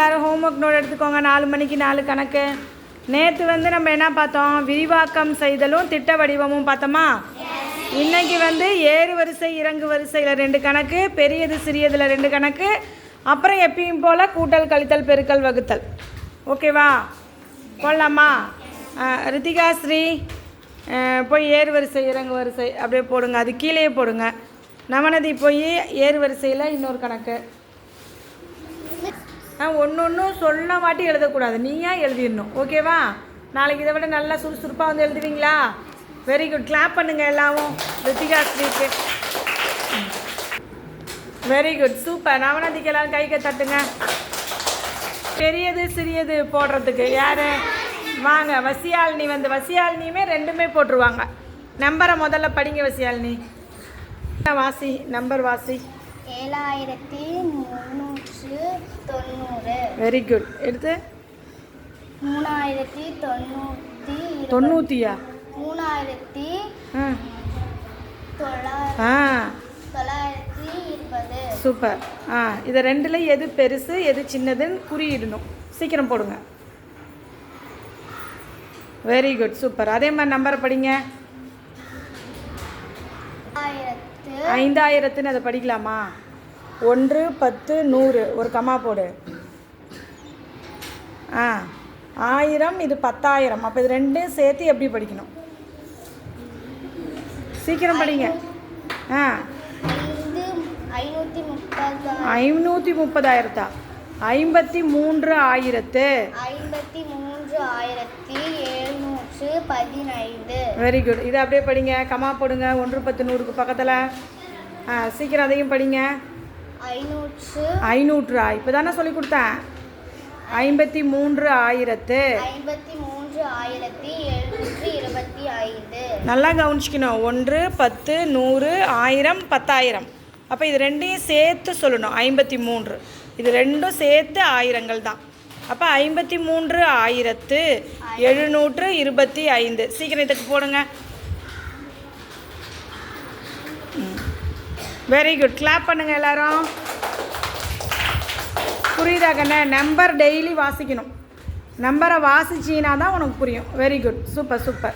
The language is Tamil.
எல்லோரும் ஹோம்ஒர்க் நோட் எடுத்துக்கோங்க. 4 மணிக்கு 4 கணக்கு. நேற்று வந்து நம்ம என்ன பார்த்தோம்? விரிவாக்கம் செய்தலும் திட்ட வடிவமும் பார்த்தோமா? இன்றைக்கி வந்து ஏறு வரிசை இறங்கு வரிசையில் 2 கணக்கு, பெரியது சிறியதில் 2 கணக்கு, அப்புறம் எப்பயும் போல் கூட்டல் கழித்தல் பெருக்கல் வகுத்தல். ஓகேவா? போடலாமா? ரித்திகா ஸ்ரீ போய் ஏறு வரிசை இறங்கு வரிசை அப்படியே போடுங்க, அது கீழே போடுங்க. நவநதி போய் ஏறு வரிசையில் இன்னொரு கணக்கு. ஒன்று சொன்ன வாட்டி எழுதக்கூடாது, நீயா எழுதிடணும். ஓகேவா? நாளைக்கு இதை விட நல்லா சுறுசுறுப்பாக வந்து எழுதுவீங்களா? Very good. கிளாப் பண்ணுங்கள் எல்லாரும் ரித்திகா ஸ்ரீக்கு. Very good, super. நவநதிக்கு எல்லாரும் கைக்கு தட்டுங்க. பெரியது சிறியது போடுறதுக்கு யார் வாங்க? வசியாலினி வந்து, வசியாலினியுமே 2மே போட்டுருவாங்க. நம்பரை முதல்ல படிங்க வசியாலினி. வாசி, நம்பர் வாசி. 7390. Very good. எடுத்து 3990. 90யா? 3920. சூப்பர். இதை 2ல் எது பெருசு எது சின்னதுன்னு குறியிடணும். சீக்கிரம் போடுங்க. Very good, super. அதே மாதிரி நம்பரை படிங்க. 5000ன்னு அதை படிக்கலாமா? 1 10 100 ஒரு கமா போடு. 1000 இது 10000. அப்போ இது 2ம் சேர்த்து எப்படி படிக்கணும்? சீக்கிரம் படிங்க. 530,000. 53,715. Very good. இதை அப்படியே படிங்க, கமா போடுங்க. 1 10 100க்கு பக்கத்தில். சீக்கிரம் அதையும் படிங்க. 500. இப்போ தானே சொல்லி கொடுத்தேன். 53,725. நல்லா கவனிச்சிக்கணும். 1 10 100 1000 10000. அப்போ இது 2யும் சேர்த்து சொல்லணும். 53. இது 2ம் சேர்த்து ஆயிரங்கள் தான். அப்போ 53,725. சீக்கிரம் இதுக்கு போடுங்க. Very good. கிளாப் பண்ணுங்கள் எல்லாரும். புரியுதா கண்ணே? நம்பர் டெய்லி வாசிக்கணும். நம்பரை வாசிச்சின்னா தான் உனக்கு புரியும். Very good, super super.